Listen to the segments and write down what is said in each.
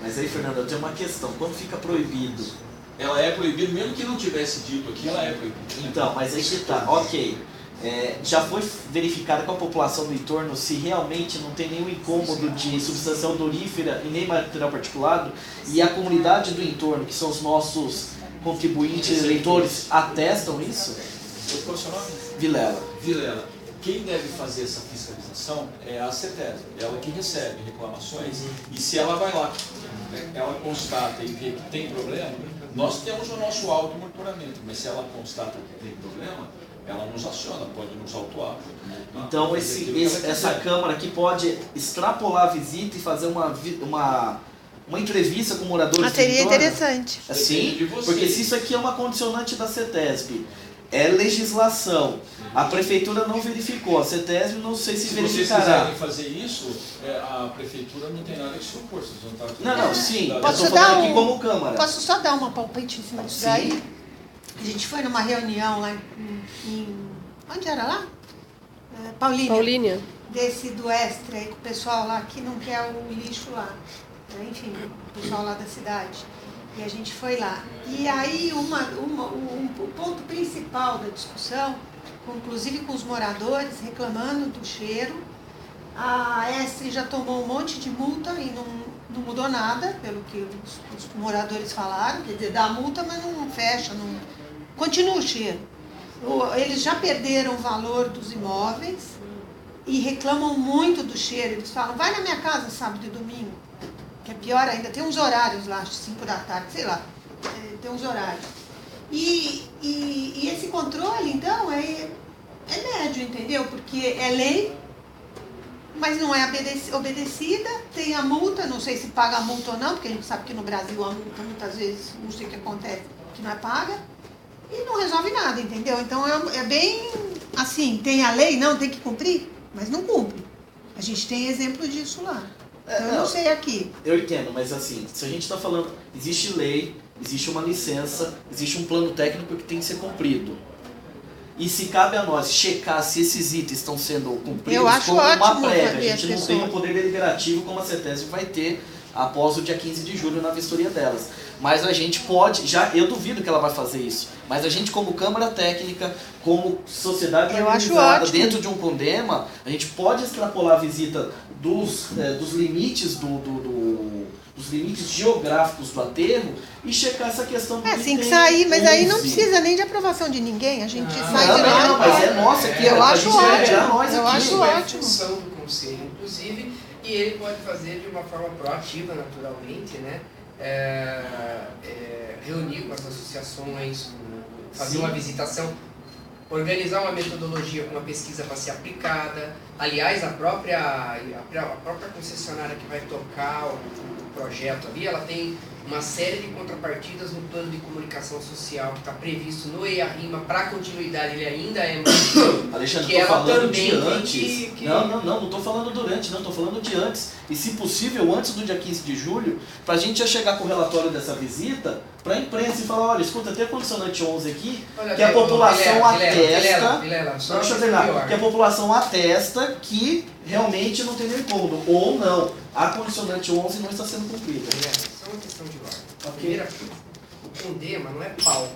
Mas aí, Fernando, eu tenho uma questão. Quando fica proibido? Ela é proibida, mesmo que não tivesse dito aqui, ela é proibida. Então, mas aí que tá. Ok. Já foi verificado com a população do entorno se realmente não tem nenhum incômodo de substância odorífera e nem material particulado, e a comunidade do entorno, que são os nossos contribuintes, leitores, atestam isso? Qual é o seu nome? Vilela. Vilela. Quem deve fazer essa fiscalização é a CETESB, ela que recebe reclamações, e se ela vai lá, ela constata e vê que tem problema, nós temos o nosso auto-monitoramento, mas se ela constata que tem problema, ela nos aciona, pode nos autuar. Então essa Câmara aqui pode extrapolar a visita e fazer uma entrevista com moradores do seria entorno? interessante. Sim, porque se isso aqui é uma condicionante da CETESB, é legislação, a Prefeitura não verificou, a CETESB não sei se verificará. Se vocês quiserem fazer isso, a Prefeitura não tem nada que se opor, vocês vão estar... Não, sim, eu Posso estou falando aqui como Câmara. Posso só dar uma palpite em cima disso daí? A gente foi numa reunião lá em onde era lá? Paulínia. Desse do Extra, aí, com o pessoal lá que não quer o lixo lá. Enfim, o pessoal lá da cidade. E a gente foi lá. E aí o ponto principal da discussão, inclusive com os moradores reclamando do cheiro, a Estre já tomou um monte de multa e não mudou nada, pelo que os moradores falaram, quer dizer, dá multa, mas não fecha, não continua o cheiro. Eles já perderam o valor dos imóveis e reclamam muito do cheiro. Eles falam, vai na minha casa sábado e domingo, que é pior ainda, tem uns horários lá, 5 da tarde, sei lá, tem uns horários. E esse controle, então, é médio, entendeu? Porque é lei, mas não é obedecida, tem a multa, não sei se paga a multa ou não, porque a gente sabe que no Brasil a multa, muitas vezes, não sei o que acontece, que não é paga, e não resolve nada, entendeu? Então é bem assim, tem a lei, não, tem que cumprir, mas não cumpre. A gente tem exemplo disso lá. Então, eu não sei aqui. Eu entendo, mas assim, se a gente está falando, existe lei, existe uma licença, existe um plano técnico que tem que ser cumprido. E se cabe a nós checar se esses itens estão sendo cumpridos como uma prévia, a gente não tem o poder deliberativo como a CETESB vai ter após o dia 15 de julho na vistoria delas. Mas a gente pode, eu duvido que ela vai fazer isso, mas a gente como Câmara Técnica, como sociedade organizada dentro de um CONDEMA, a gente pode extrapolar a visita dos limites dos limites geográficos do aterro e checar essa questão do tem que sair, mas aí não precisa nem de aprovação de ninguém, a gente sai de lá. Não, mas é nossa aqui, eu acho ótimo. Eu acho ótimo. Do conselho, inclusive, e ele pode fazer de uma forma proativa, naturalmente, né? Reunir com as associações, fazer uma visitação, organizar uma metodologia com uma pesquisa para ser aplicada. Aliás, a própria concessionária que vai tocar o projeto ali, ela tem uma série de contrapartidas no plano de comunicação social que está previsto no EIA-RIMA para a continuidade, ele ainda é muito. Alexandre, estou falando de antes. Não estou falando durante, não, estou falando de antes. E se possível, antes do dia 15 de julho, para a gente já chegar com o relatório dessa visita, para a imprensa e falar, olha, escuta, tem a condicionante 11 aqui, que a população atesta, que a população atesta que realmente não tem nenhum incômodo, ou não, a condicionante 11 não está sendo cumprida. Só uma questão de ordem. Primeira coisa, o CONDEMA não é palco.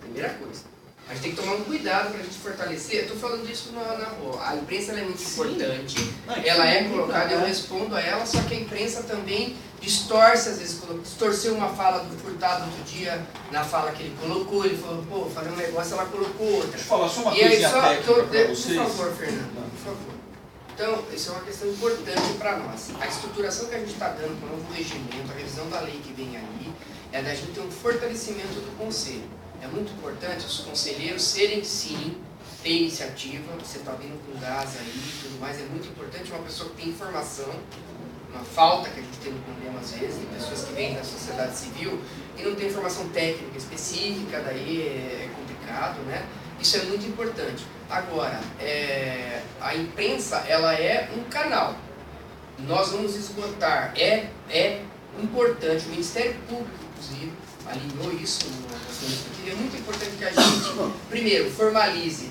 Primeira coisa. A gente tem que tomar um cuidado para a gente fortalecer. Eu estou falando disso na rua. A imprensa é muito importante. Ela é colocada, eu respondo a ela, só que a imprensa também distorce, às vezes, distorceu uma fala do Furtado outro dia, na fala que ele colocou, ele falou, pô, fazer um negócio, ela colocou outra. Deixa eu falar só uma coisinha técnica para vocês. Por favor, Fernando, por favor. Então, isso é uma questão importante para nós. A estruturação que a gente está dando para o novo regimento, a revisão da lei que vem aí, é da gente ter um fortalecimento do conselho. É muito importante os conselheiros serem, sim, ter iniciativa. Você está vindo com gás aí e tudo mais. É muito importante uma pessoa que tem informação, uma falta que a gente tem no problema às vezes, de pessoas que vêm da sociedade civil e não tem informação técnica específica, daí é complicado, né? Isso é muito importante. Agora, a imprensa, ela é um canal. Nós vamos esgotar. É importante, o Ministério Público, inclusive, alinhou isso é muito importante que a gente, primeiro, formalize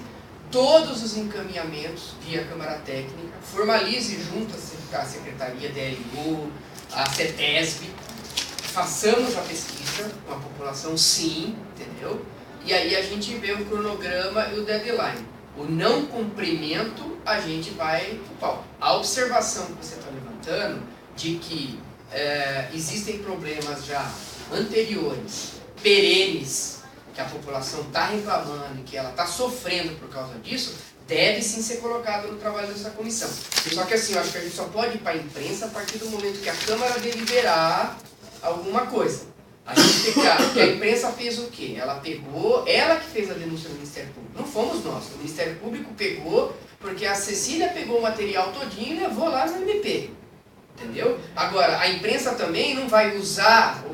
todos os encaminhamentos via Câmara Técnica, formalize junto à Secretaria da LU, a CETESB, façamos a pesquisa com a população, sim, entendeu? E aí a gente vê o cronograma e o deadline. O não cumprimento, a gente vai pro pau. A observação que você está levantando de que existem problemas já anteriores, perenes, que a população está reclamando e que ela está sofrendo por causa disso, deve sim ser colocado no trabalho dessa comissão. Só que assim, eu acho que a gente só pode ir para a imprensa a partir do momento que a Câmara deliberar alguma coisa. A gente ficar, que a imprensa fez o quê? Ela pegou, ela que fez a denúncia no Ministério Público. Não fomos nós. O Ministério Público pegou, porque a Cecília pegou o material todinho e levou lá no MP. Entendeu? Agora, a imprensa também não vai usar o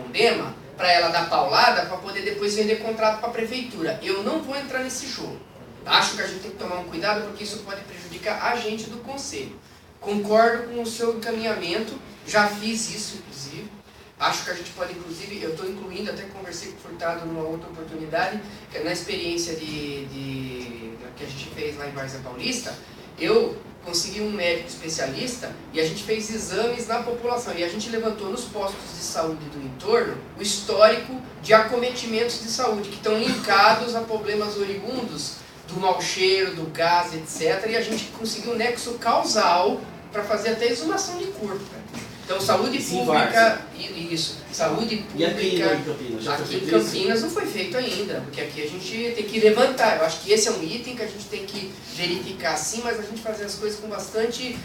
Condema para ela dar paulada para poder depois vender contrato para a prefeitura. Eu não vou entrar nesse jogo. Acho que a gente tem que tomar um cuidado porque isso pode prejudicar a gente do Conselho. Concordo com o seu encaminhamento, já fiz isso, inclusive. Acho que a gente pode, inclusive, eu estou incluindo, até conversei com o Furtado numa outra oportunidade, que na experiência que a gente fez lá em Várzea Paulista, eu consegui um médico especialista e a gente fez exames na população. E a gente levantou nos postos de saúde do entorno o histórico de acometimentos de saúde, que estão linkados a problemas oriundos do mau cheiro, do gás, etc. E a gente conseguiu um nexo causal para fazer até exumação de corpo. Então, saúde pública, isso, saúde pública, e aqui em Campinas? Aqui em Campinas não foi feito ainda, porque aqui a gente tem que levantar. Eu acho que esse é um item que a gente tem que verificar sim, mas a gente fazer as coisas com bastante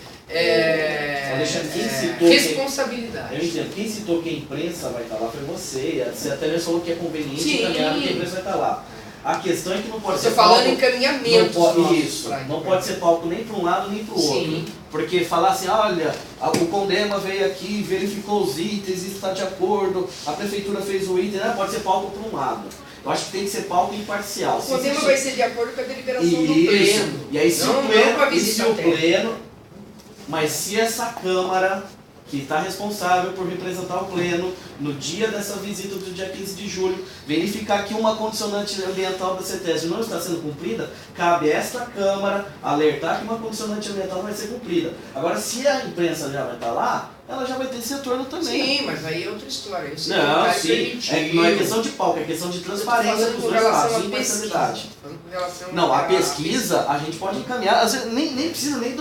responsabilidade. Eu entendo, quem citou que a imprensa vai estar lá foi você, você até mesmo falou que é conveniente encaminhar que a imprensa vai estar lá. A questão é que não pode ser falando em encaminhamento. Não pode ser palco nem para um lado nem para o outro. Porque falar assim, olha, o Condema veio aqui, verificou os itens, está de acordo, a prefeitura fez o item, não pode ser palco para um lado. Eu acho que tem que ser palco imparcial. O Condema vai ser de acordo com a deliberação do pleno. E aí se o pleno, mas se essa Câmara, que está responsável por representar o pleno, no dia dessa visita do dia 15 de julho, verificar que uma condicionante ambiental da CETESB não está sendo cumprida, cabe a esta Câmara alertar que uma condicionante ambiental vai ser cumprida. Agora, se a imprensa já vai estar lá, ela já vai ter esse retorno também. Sim, mas aí é outra história. Isso não, sim. Não é questão de palco, é questão de transparência dos dois lados, imparcialidade. Não, a pesquisa a gente pode encaminhar, às vezes, nem precisa nem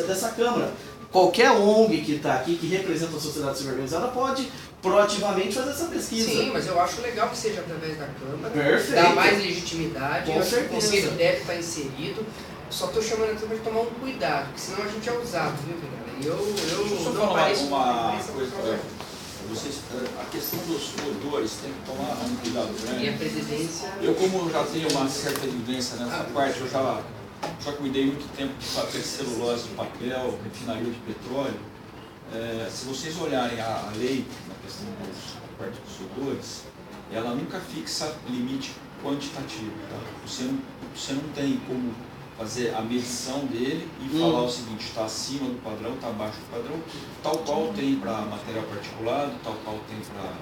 dessa Câmara. Qualquer ONG que está aqui, que representa a sociedade civil organizada, pode proativamente fazer essa pesquisa. Sim, mas eu acho legal que seja através da Câmara. Perfeito. Dá mais legitimidade. Com certeza. O Conselho deve estar inserido. Só estou chamando a Câmara de tomar um cuidado, porque senão a gente é usado, viu, galera? Deixa eu só falar uma coisa para vocês. A questão dos odores tem que tomar um cuidado grande. E a presidência... Eu, como já tenho uma certa vivência nessa parte, eu já cuidei muito tempo de papel de celulose, de papel, refinaria de petróleo. Se vocês olharem a lei na questão da parte dos odores, ela nunca fixa limite quantitativo. Tá? Você não tem como fazer a medição dele e falar o seguinte, está acima do padrão, está abaixo do padrão, tal qual tem para material particulado, tal qual tem para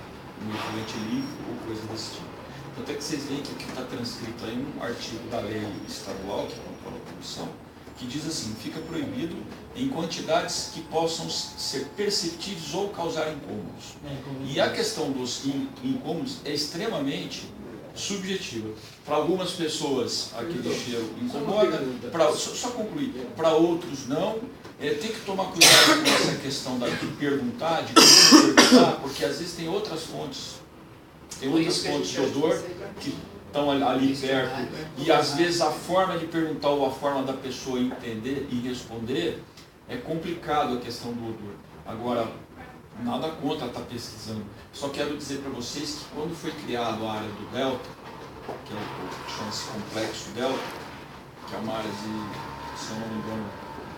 um efluente líquido ou coisa desse tipo. Tanto é que vocês veem que o que está transcrito aí um artigo da lei estadual, que controla a comissão, que diz assim, fica proibido em quantidades que possam ser perceptíveis ou causar incômodos. E a questão dos incômodos é extremamente subjetiva. Para algumas pessoas aquele cheiro incomoda, só concluir, para outros não. Tem que tomar cuidado com essa questão de perguntar, de como perguntar, porque às vezes tem outras fontes. Tem outras fontes de odor que estão ali perto e às vezes a forma de perguntar ou a forma da pessoa entender e responder é complicado a questão do odor. Agora, nada contra estar pesquisando. Só quero dizer para vocês que quando foi criado a área do Delta, que é o que chama-se Complexo Delta, que é uma área de, se eu não me engano,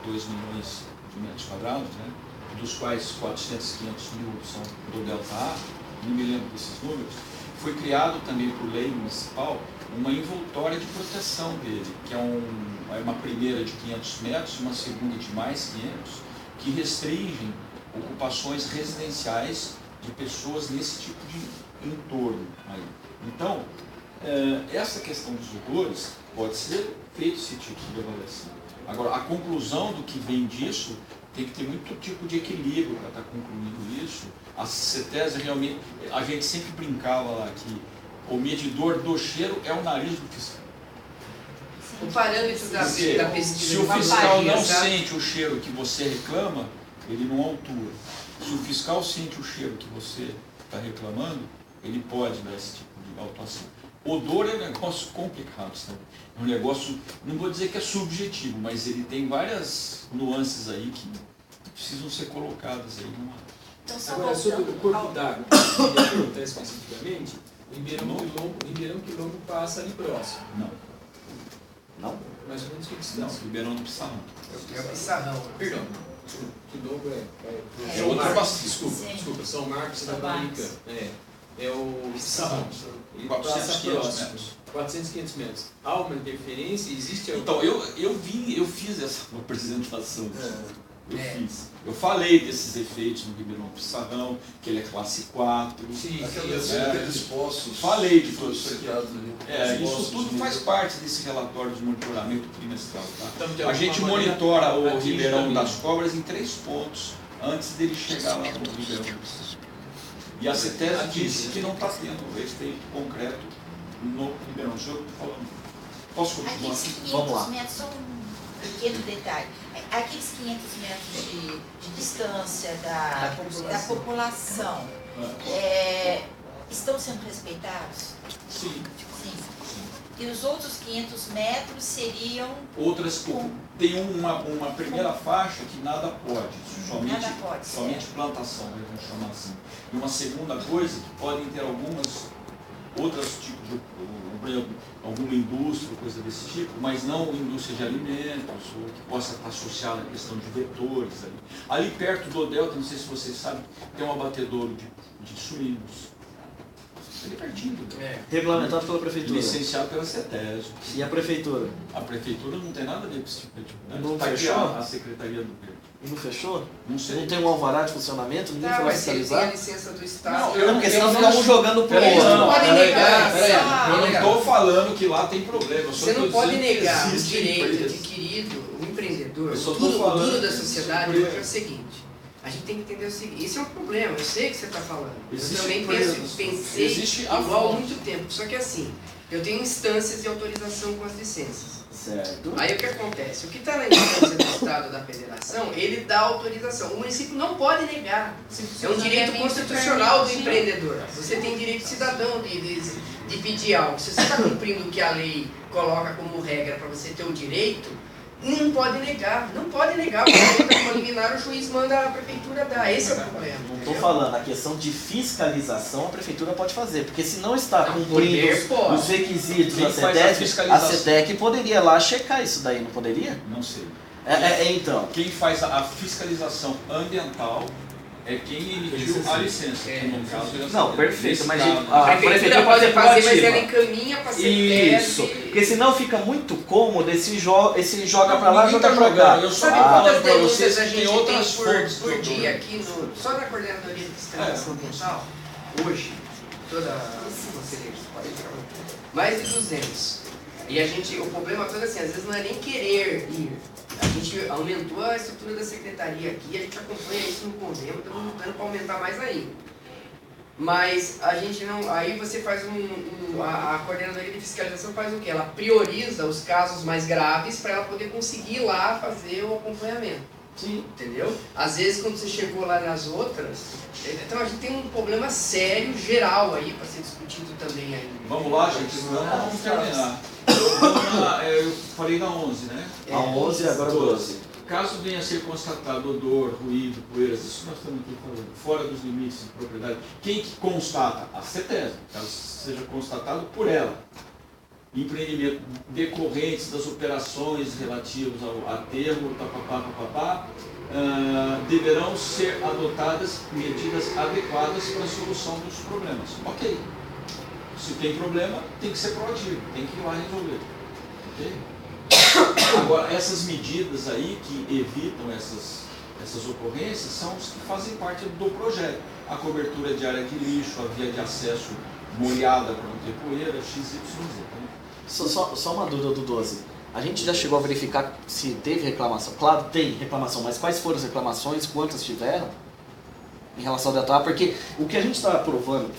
2 milhões de metros quadrados, né? Dos quais 400, 500 mil são do Delta A, não me lembro desses números, foi criado também por lei municipal uma envoltória de proteção dele, que é uma primeira de 500 metros, uma segunda de mais 500, que restringem ocupações residenciais de pessoas nesse tipo de entorno aí. Então, essa questão dos odores pode ser feito esse tipo de avaliação. Agora, a conclusão do que vem disso tem que ter muito tipo de equilíbrio para estar concluindo isso. A CETESB realmente, a gente sempre brincava lá que o medidor do cheiro é o nariz do fiscal. O parâmetro da pesquisa. Se o fiscal não sente o cheiro que você reclama, ele não autua. Se o fiscal sente o cheiro que você está reclamando, ele pode dar esse tipo de autuação. Odor é um negócio complicado, sabe? É um negócio, não vou dizer que é subjetivo, mas ele tem várias nuances aí que precisam ser colocadas aí numa... Então, agora, sobre o corpo d'água, que acontece especificamente, o Ribeirão Quilombo passa ali próximo. Não? Mais ou menos que Não, distância? Ribeirão do Pissarrão. É o Pissarrão. Perdão. Quilombo É outra base. Desculpa, São Marcos e da Barrica. É o Pissarrão. Ele 400, passa 500 próximo. metros. 400, 500 metros. Há uma interferência? Existe Então, eu fiz essa apresentação. Eu É. fiz. Eu falei desses efeitos no Ribeirão Pissarrão, que ele é classe 4. Aqueles poços. Falei de todos isso aqui. cercados ali. Isso tudo faz parte desse relatório de monitoramento trimestral. Tá? Então, de A alguma gente maneira, monitora o atinge Ribeirão também. das Cobras em 3 pontos antes dele chegar lá no Ribeirão. E a CETESB disse que não está tendo efeito concreto no Ribeirão. O senhor está falando. Posso continuar? Aqueles Vamos lá. 500 metros, só um pequeno detalhe. Aqueles 500 metros de distância da população estão sendo respeitados? Sim. Sim. E os outros 500 metros seriam... Outras, tem uma primeira faixa que nada pode, Nada pode, somente plantação, vamos chamar assim. E uma segunda coisa, que podem ter algumas outros tipos de, por exemplo, alguma indústria, coisa desse tipo, mas não indústria de alimentos, ou que possa estar associada à questão de vetores. Ali perto do Delta, não sei se vocês sabem, tem um abatedouro de suínos. Ali pertinho. Regulamentado pela prefeitura. Licenciado pela CETESB. E a prefeitura? A prefeitura não tem nada a ver com esse tipo de atividade. Não Tá aqui fechou? a Secretaria do Verde. E não fechou? Não sei. Não tem um alvará de funcionamento? Ninguém Tá, foi mas se ele tem a fiscalizar? licença do Estado. Não, porque senão fica um jogando pro Peraí, outro. não pode negar. Eu não estou falando que lá tem problema. Você não pode negar o existe direito empresas. adquirido, o empreendedor, Eu só o tô falando duro da que sociedade existe hoje é o seguinte. A gente tem que entender o seguinte, esse é um problema, eu sei o que você está falando. Existe Eu também empresas, pensei existe a igual há fonte. muito tempo. Só que assim, eu tenho instâncias de autorização com as licenças. Certo. Aí o que acontece? O que está na instância do Estado da Federação, ele dá autorização. O município não pode negar. É um direito constitucional do empreendedor. Você tem direito cidadão de pedir algo. Se você está cumprindo o que a lei coloca como regra para você ter o direito, não pode negar. Não pode negar. Porque como liminar, o juiz manda a prefeitura dar. Esse é o problema. Não estou entendeu? falando, a questão de fiscalização a prefeitura pode fazer, porque se não está cumprindo poder pode. os requisitos Quem da faz a CETESB, a fiscalização? CETEC poderia lá checar isso daí, não poderia? Não sei. Então, Quem faz a fiscalização ambiental é quem emitiu a licença. Que no caso é não, perfeito, mas Estado. a prefeitura pode fazer, mas proativa. ela encaminha para ser Isso, porque senão fica muito cômodo esse joga pra lá, Ninguém joga tá pra cá. jogando. Eu só Sabe tô falando quantas para denúncias vocês a que gente tem outras tem fontes por do dia problema. aqui, só na Coordenadoria de Fiscalização Ambiental? Hoje, toda os conselheiros podem trabalhar. Mais de 200. E a gente, o problema todo assim, às vezes não é nem querer ir. A gente aumentou a estrutura da secretaria aqui, a gente acompanha isso no convênio, estamos lutando para aumentar mais ainda. Mas a gente não. Aí você faz a coordenadoria de fiscalização faz o quê? Ela prioriza os casos mais graves para ela poder conseguir ir lá fazer o acompanhamento. Sim. Entendeu? Às vezes quando você chegou lá nas outras, então a gente tem um problema sério, geral aí, para ser discutido também aí. Vamos lá, gente, senão vamos terminar. Vamos lá, eu falei na 11, né? A 11 e agora 12. Caso venha a ser constatado odor, ruído, poeiras, isso nós estamos aqui falando, fora dos limites de propriedade, quem que constata? A CETESB, caso seja constatado por ela. Empreendimento decorrentes das operações relativas ao aterro, deverão ser adotadas medidas adequadas para a solução dos problemas. Ok. Se tem problema, tem que ser proativo, tem que ir lá resolver. Ok? Agora, essas medidas aí que evitam essas ocorrências são os que fazem parte do projeto. A cobertura de área de lixo, a via de acesso molhada para não ter poeira, XYZ. Só uma dúvida do 12. A gente já chegou a verificar se teve reclamação. Claro, tem reclamação, mas quais foram as reclamações, quantas tiveram em relação ao Delta A? Porque o que a gente está aprovando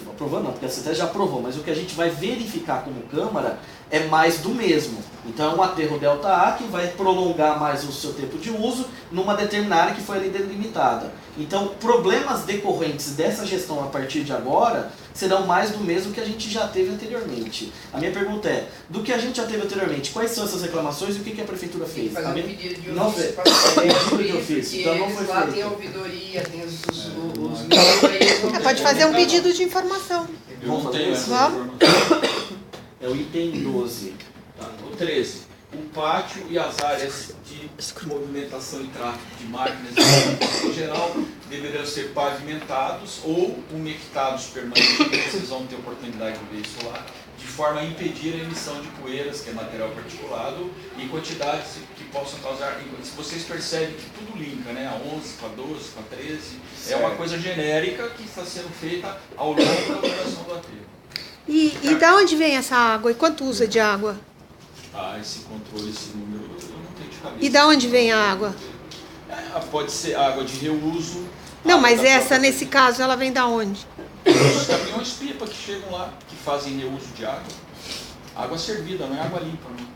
não, porque a CETES já aprovou, mas o que a gente vai verificar como Câmara é mais do mesmo. Então é um aterro Delta A que vai prolongar mais o seu tempo de uso numa determinada área que foi ali delimitada. Então problemas decorrentes dessa gestão a partir de agora serão mais do mesmo que a gente já teve anteriormente. A minha pergunta é, do que a gente já teve anteriormente, quais são essas reclamações e o que a Prefeitura fez? Fazer um pedido de não ofício fez. para Pedido de ofício, então não foi lá feito. tem a ouvidoria, tem os meios aí. Pode fazer um pedido de informação. Eu não tenho essa Vamos? informação. É o item 12. Tá? O 13. O pátio e as áreas de movimentação e tráfego de máquinas em geral deverão ser pavimentados ou umectados permanentemente, vocês vão ter oportunidade de ver isso lá, de forma a impedir a emissão de poeiras, que é material particulado, em quantidades que possam causar. Se vocês percebem que tudo linka, né? A 11 com a 12, com a 13, é uma coisa genérica que está sendo feita ao longo da operação do aterro. E da onde vem essa água? E quanto usa de água? Ah, esse controle, esse número, eu não tenho de cabeça. E da onde vem a água? Pode ser água de reuso. Não, mas água da essa, própria- nesse caso, ela vem da onde? Os caminhões pipa que chegam lá, que fazem reuso de água. Água servida, não é água limpa, não.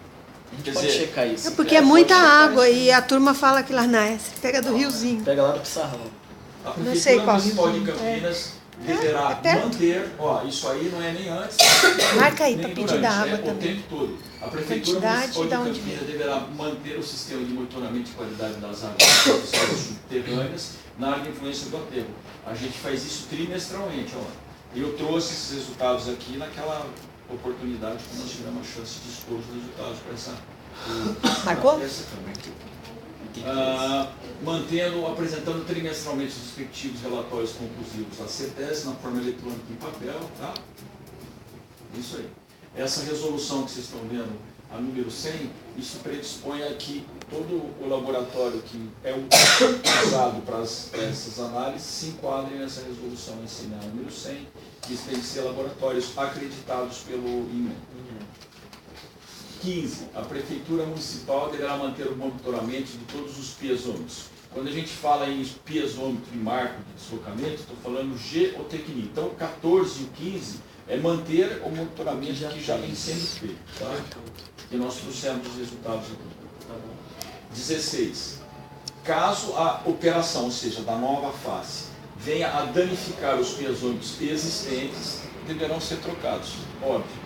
A gente Quer pode dizer, checar isso. É porque é muita água e a turma fala que lá na S pega do riozinho. Pega lá do Pissarrão. A Não sei Prefeitura qual Municipal de rio. Campinas deverá é perto. manter, ó, isso aí não é nem antes, Marca aí nem para pedir durante, da água o também. tempo todo. A Prefeitura Quantidade Municipal de da onde Campinas deverá manter o sistema de monitoramento de qualidade das águas subterrâneas na área de influência do aterro. A gente faz isso trimestralmente, ó. Eu trouxe esses resultados aqui naquela oportunidade que nós tivemos a chance de expor os resultados para essa. Marcou? Essa também. Apresentando trimestralmente os respectivos relatórios conclusivos à CETES na forma eletrônica em papel, tá? Isso aí. Essa resolução que vocês estão vendo, a número 100, isso predispõe a que todo o laboratório que é usado para essas análises se enquadre nessa resolução em si, né? A número 100, que tem que ser laboratórios acreditados pelo INME. 15. A Prefeitura Municipal deverá manter o monitoramento de todos os piezômetros. Quando a gente fala em piezômetro e marco de deslocamento, estou falando geotecnia. Então, o 14 e o 15 é manter o monitoramento que já vem sendo feito. Tá? E nós trouxemos os resultados aqui. 16. Caso a operação, ou seja, da nova face, venha a danificar os piezômetros existentes, deverão ser trocados. Óbvio.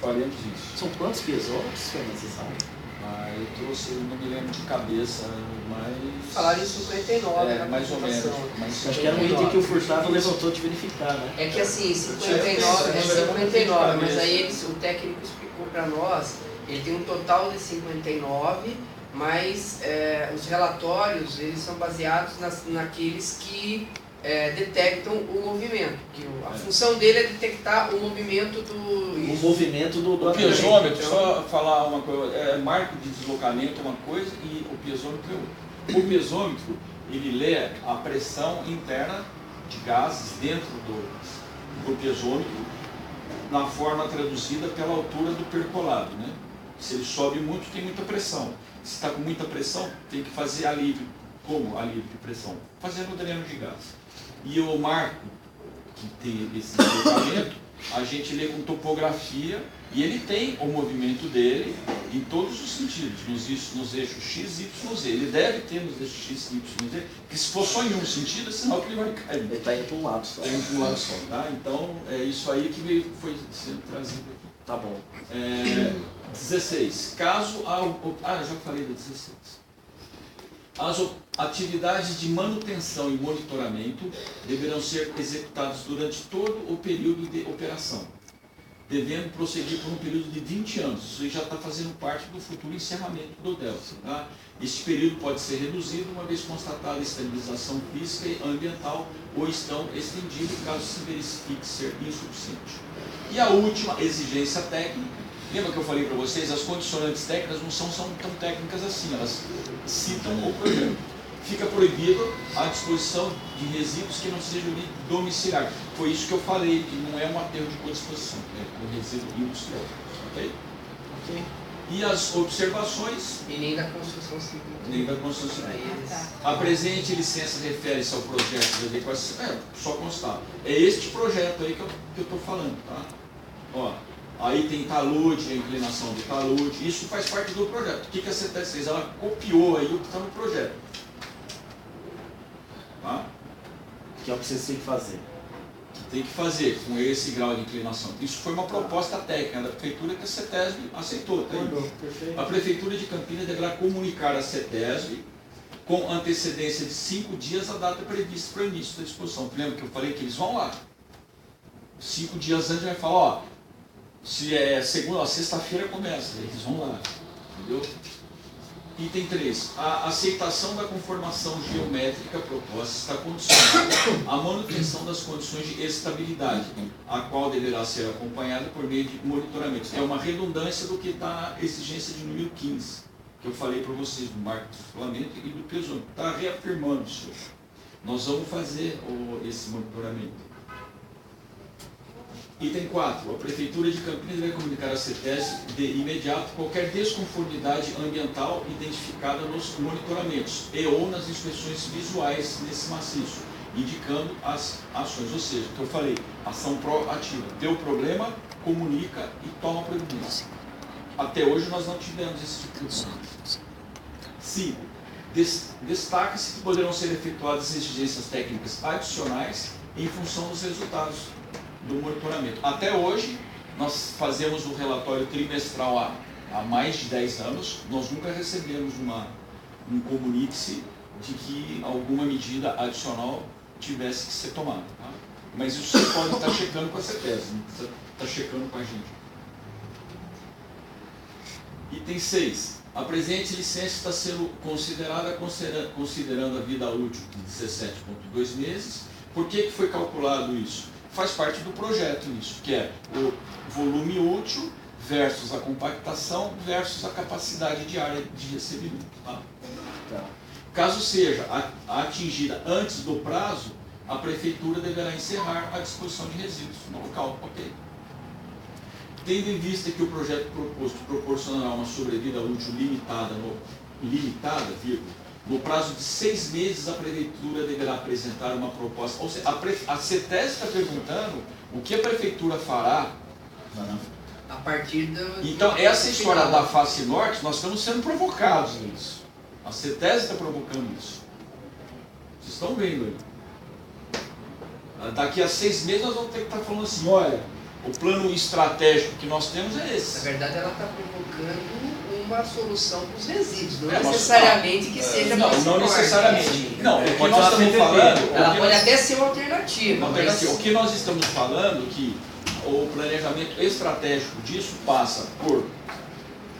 Faremos isso. São quantos piezômetros foi necessário? Eu trouxe, não me lembro de cabeça, mas... Falaram em 59, na mais ou menos. apresentação. Mas Acho que era um item que o Furtado levantou de verificar, né? É que assim, 59, mas aí o técnico explicou para nós, ele tem um total de 59, mas os relatórios, eles são baseados naqueles que detectam o movimento. Que a função dele é detectar o movimento do... O movimento do o piezômetro, só falar uma coisa, marco de deslocamento é uma coisa e o piezômetro é outra. O piezômetro, ele lê a pressão interna de gases dentro do piezômetro na forma traduzida pela altura do percolado, né? Se ele sobe muito, tem muita pressão. Se está com muita pressão, tem que fazer alívio. Como alívio de pressão? Fazendo dreno de gás. E o marco, que tem esse deslocamento, a gente lê com topografia e ele tem o movimento dele em todos os sentidos, nos eixos X, Y, Z. Ele deve ter nos eixos X, Y, Z, porque se for só em um sentido, é sinal que ele vai cair. Ele está indo para um lado só. Está indo para um lado só, tá? Então, é isso aí que foi sendo trazido aqui. Tá bom. 16. Caso eu já falei da 16. As atividades de manutenção e monitoramento deverão ser executadas durante todo o período de operação, devendo prosseguir por um período de 20 anos. Isso já está fazendo parte do futuro encerramento do Delta. Tá? Este período pode ser reduzido uma vez constatada a estabilização física e ambiental ou estão estendido caso se verifique ser insuficiente. E a última exigência técnica. Lembra que eu falei para vocês, as condicionantes técnicas não são tão técnicas assim, elas citam o problema. Fica proibido a disposição de resíduos que não sejam domiciliares. Foi isso que eu falei, que não é um aterro de codisposição, é um resíduo industrial. Okay? E as observações... E nem da construção civil. Nem da construção civil. Aí eles... A presente licença refere-se ao projeto de adequação... só constar. É este projeto aí que eu estou falando, tá? Ó, aí tem talude, a inclinação do talude, isso faz parte do projeto. O que a CETES fez? Ela copiou aí o que está no projeto. Tá? Que é o que vocês têm que fazer. Que tem que fazer com esse grau de inclinação. Isso foi uma proposta técnica da Prefeitura que a CETESB aceitou. Tá aí. A Prefeitura de Campinas deverá comunicar à CETESB com antecedência de 5 dias a data prevista para o início da exposição. Lembra que eu falei que eles vão lá? 5 dias antes vai falar, ó, se é segunda, sexta-feira começa, eles vão lá, entendeu? Item 3. A aceitação da conformação geométrica proposta está condicionada à manutenção das condições de estabilidade, a qual deverá ser acompanhada por meio de monitoramentos. É uma redundância do que está na exigência de número 15, que eu falei para vocês, do marco do filamento e do pesômetro. Está reafirmando isso. Nós vamos fazer esse monitoramento. Item 4. A Prefeitura de Campinas deve comunicar à CETES de imediato qualquer desconformidade ambiental identificada nos monitoramentos e ou nas inspeções visuais nesse maciço, indicando as ações. Ou seja, o que eu falei, ação proativa. Deu problema, comunica e toma providência. Até hoje nós não tivemos esse tipo de problema. 5. Destaca-se que poderão ser efetuadas exigências técnicas adicionais em função dos resultados do monitoramento. Até hoje, nós fazemos o relatório trimestral há mais de 10 anos, nós nunca recebemos um comunique-se de que alguma medida adicional tivesse que ser tomada. Tá? Mas isso vocês podem estar checando com a CETES, não precisa estar checando com a gente. Item 6. A presente licença está sendo considerada considerando a vida útil de 17,2 meses. Por que foi calculado isso? Faz parte do projeto isso, que é o volume útil versus a compactação versus a capacidade de área de recebimento. Tá? Caso seja atingida antes do prazo, a Prefeitura deverá encerrar a disposição de resíduos no local. Ok? Tendo em vista que o projeto proposto proporcionará uma sobrevida útil limitada, no prazo de 6 meses, a Prefeitura deverá apresentar uma proposta. Ou seja, a CETES está perguntando o que a Prefeitura fará. A partir do... Então, essa história da face norte, nós estamos sendo provocados nisso. A CETES está provocando isso. Vocês estão vendo aí. Daqui a 6 meses nós vamos ter que estar falando assim, olha, o plano estratégico que nós temos é esse. Na verdade, ela está provocando uma solução para os resíduos, não necessariamente que seja para não necessariamente. Não, o que nós estamos falando... Ela pode até ser uma alternativa. O que nós estamos falando é que o planejamento estratégico disso passa por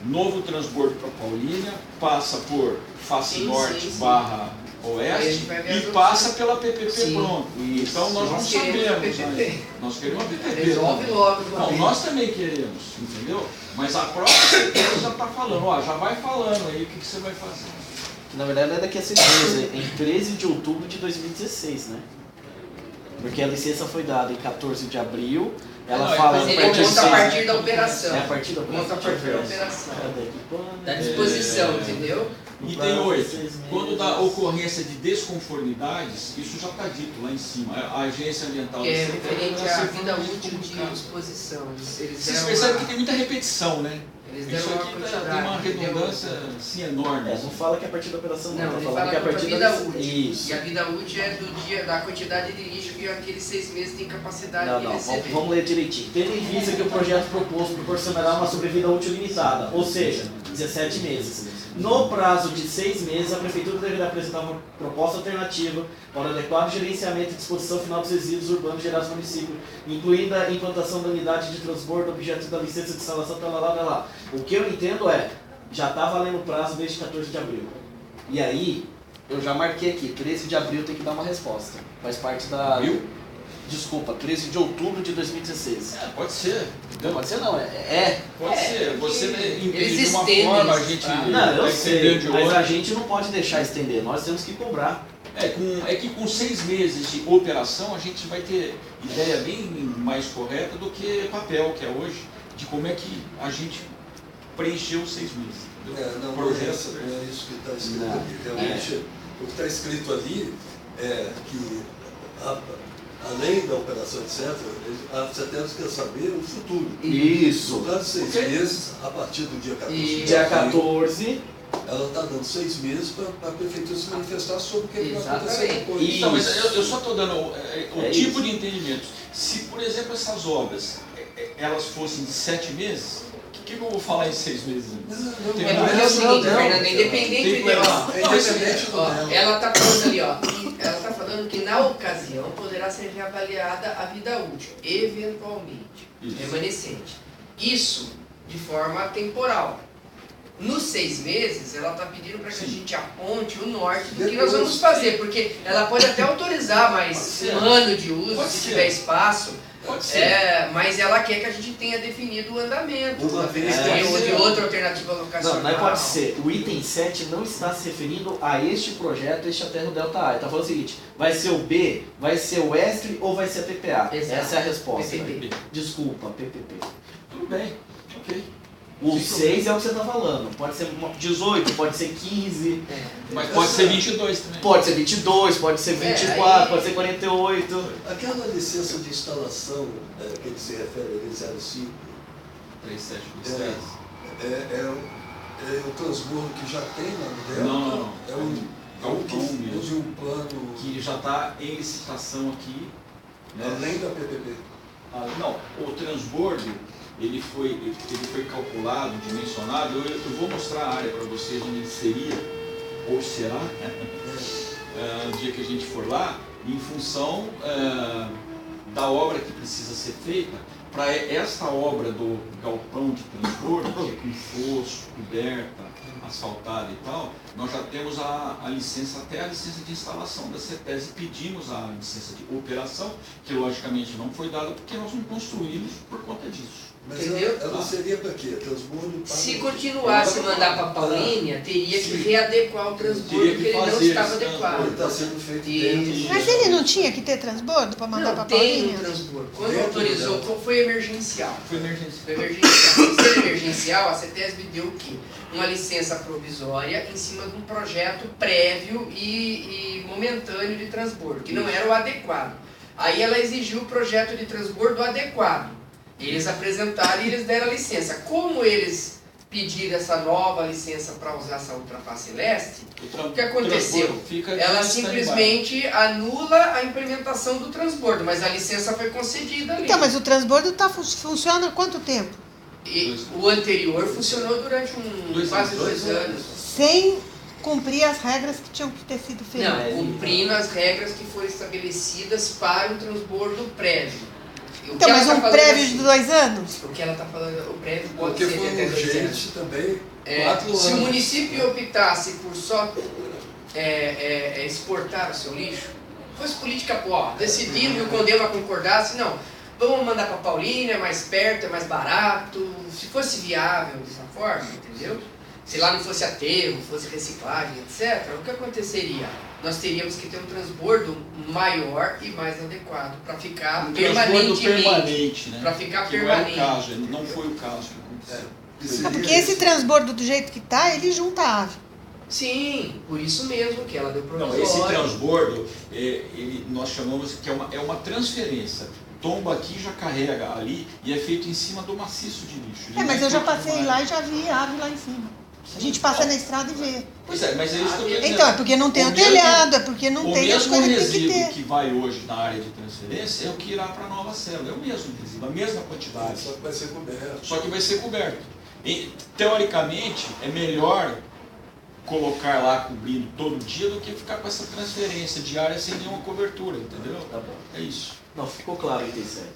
novo transbordo para Paulínia, passa por face norte barra oeste e passa pela PPP pronto. Então nós não sabemos. Nós queremos a PPP. Resolve logo. Não, nós também queremos, entendeu? Mas a própria CETES já está falando, ó, já vai falando aí o que você vai fazer. Na verdade é daqui a 6 meses, em 13 de outubro de 2016, né? Porque a licença foi dada em 14 de abril, ela fala... Mas ele conta a partir da operação. É a partir da operação. Conta a partir da operação. Da disposição, entendeu? Item 8. Quando da ocorrência de desconformidades, isso já está dito lá em cima, a agência ambiental... Que é referente à vida útil de exposição. Vocês percebem que tem muita repetição, né? Isso aqui tem uma redundância assim, enorme. Não fala que é a partir da operação, não. Ele fala que é a partir da vida útil. Isso. E a vida útil é do dia, da quantidade de lixo que aqueles 6 meses tem capacidade de receber. Vamos ler direitinho. Tendo em vista que o projeto proposto proporcionará uma sobrevida útil limitada, ou seja, 17 meses. No prazo de 6 meses, a Prefeitura deverá apresentar uma proposta alternativa para o adequado gerenciamento e disposição final dos resíduos urbanos gerados no município, incluindo a implantação da unidade de transbordo, objeto da licença de instalação, lá. O que eu entendo é, já está valendo o prazo desde 14 de abril. E aí, eu já marquei aqui, 13 de abril tem que dar uma resposta. Faz parte da... Abril? Desculpa, 13 de outubro de 2016. Pode ser. Não pode ser não, Pode ser. Você entende de uma forma, a gente... Não, eu sei, mas a gente não pode deixar estender, nós temos que cobrar. É que com 6 meses de operação, a gente vai ter ideia bem mais correta do que papel, que é hoje, de como é que a gente preencher os 6 meses. Não, não é isso que está escrito ali. Realmente, o que está escrito ali é que, além da operação, etc., a CETESB quer saber o futuro. Isso. No prazo de 6 meses, a partir do dia 14. Dia 14. Ela está dando 6 meses para a prefeitura se manifestar sobre o que vai acontecer Exatamente. depois. Então, mas eu só estou dando o tipo isso. de entendimento. Se, por exemplo, essas obras elas fossem de 7 meses, o que eu vou falar em 6 meses? Tem É nada. porque é o seguinte, não, Fernanda, independente tem de... problema. É independente do ó, dela. ela está falando ali, ó, ela está falando que na ocasião poderá ser reavaliada a vida útil, eventualmente, Isso. remanescente. Isso de forma temporal. Nos 6 meses, ela está pedindo para que a gente aponte o norte do que nós vamos fazer, porque ela pode até autorizar mais um ano de uso, Pode se ser. tiver espaço. Pode ser. Mas ela quer que a gente tenha definido o andamento Uma vez ou de por outra alternativa locacional. Não pode ser. O item 7 não está se referindo a este projeto, este aterro Delta A. Ele está falando o seguinte, vai ser o B, vai ser o Estre ou vai ser a PPA? Exato. Essa é a resposta. PPP. Desculpa, PPP. Tudo bem, ok. O 6 é o que você está falando. Pode ser 18, pode ser 15, Mas pode ser 22 também. pode ser 22, pode ser 24, aí- pode ser 48. Aquela licença de instalação que ele se refere ali, 05, 3726. é o transbordo que já tem lá no Delta? Não. É um Galpão mesmo. de um plano Que já está em licitação aqui. Né? além da PPP. Não, o transbordo ele foi calculado, dimensionado. Eu vou mostrar a área para vocês onde ele seria, ou será, no dia que a gente for lá, em função da obra que precisa ser feita. Para esta obra do galpão de transbordo, que é com fosso, coberta, asfaltada e tal, nós já temos a licença, até a licença de instalação da CETESB, e pedimos a licença de operação, que logicamente não foi dada porque nós não construímos por conta disso. Mas Entendeu? ela seria para quê? Transbordo para... Se continuasse a mandar para a Paulínia, teria que readequar o transbordo, Teria porque que ele não fazer estava esse Ele adequado. está sendo feito Isso. dentro Mas ele não tinha que ter transbordo para mandar Não, para tem um Paulínia? transbordo. Quando Dentro autorizou, dela. foi emergencial. Foi emergência. Foi emergencial. Por ser emergencial, a CETESB deu o quê? Uma licença provisória em cima de um projeto prévio e momentâneo de transbordo, que não era o adequado. Aí ela exigiu o projeto de transbordo adequado. Eles apresentaram e eles deram a licença. Como eles pediram essa nova licença para usar essa ultraface leste, o que aconteceu? Ela simplesmente anula a implementação do transbordo, mas a licença foi concedida ali. Então, mas o transbordo funciona há quanto tempo? E o anterior funcionou durante quase 2 anos. Sem cumprir as regras que tinham que ter sido feitas. Não, cumprindo as regras que foram estabelecidas para o transbordo prévio. O Então, que mas ela tá um falando prévio assim, de 2 anos? O que ela está falando, o prévio pode Porque ser foi de até 2 anos. urgente também, 4 anos. Se o município optasse por só exportar o seu lixo, fosse política pública, decidindo e o Condema concordasse, não, vamos mandar para Paulínia, é mais perto, é mais barato, se fosse viável dessa forma, entendeu? Se lá não fosse aterro, fosse reciclagem, etc., o que aconteceria? Nós teríamos que ter um transbordo maior e mais adequado para ficar Transbordo permanentemente. permanente, né? Para ficar Que permanente. Não é o caso, não foi o caso que aconteceu. É porque esse transbordo do jeito que está, ele junta a ave. Sim, por isso mesmo que ela deu Não, provisório. esse transbordo, nós chamamos que é uma transferência. Tomba aqui, já carrega ali e é feito em cima do maciço de lixo. Ele Mas não eu já é feito passei no lá ar. e já vi ave lá em cima. A gente passa na estrada e vê. Pois é, mas é isso que eu estou dizendo. Então, é porque não tem o mesmo- telhado, é porque não tem as O mesmo coisas que tem que resíduo ter. que vai hoje na área de transferência é o que irá para a nova célula. É o mesmo resíduo, a mesma quantidade. Só que vai ser coberto. Só que vai ser coberto. E, teoricamente, é melhor colocar lá cobrindo todo dia do que ficar com essa transferência diária sem nenhuma cobertura, entendeu? Tá bom. É isso. Não, ficou claro o item 7.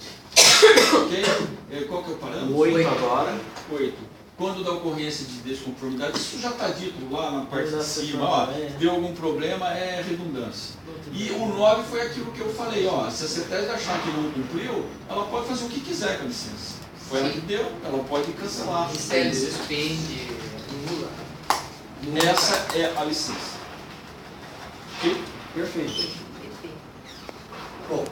Ok? Qual que é o parâmetro? O 8 agora. 8. Quando da ocorrência de desconformidade, isso já está dito lá na parte de Redundância cima, ó, também. deu algum problema, é redundância. E o 9 foi aquilo que eu falei, ó, se a CETESB achar que não cumpriu, ela pode fazer o que quiser com a licença. Foi ela que deu, ela pode cancelar. Ele suspende, anula. Essa é a licença. Ok? Perfeito. Bom,